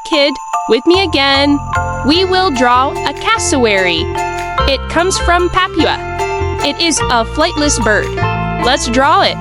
kid, with me again. We will draw a cassowary. It comes from Papua. It is a flightless bird. Let's draw it.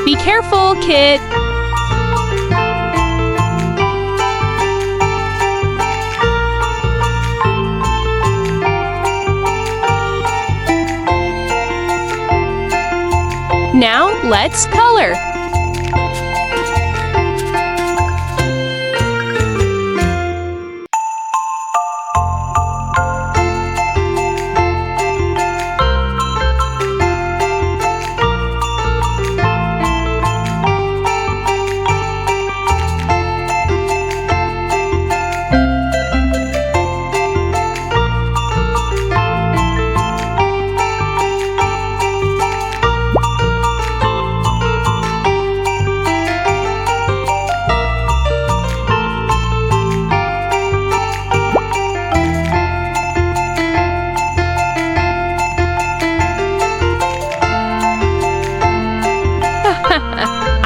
Be careful, kid. Now let's color.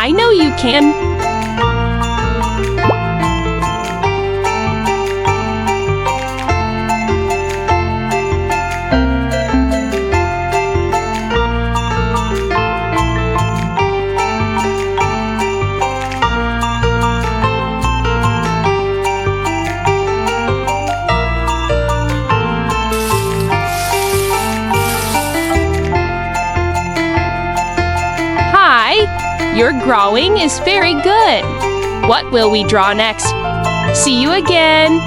I know you can. Your drawing is very good. What will we draw next? See you again.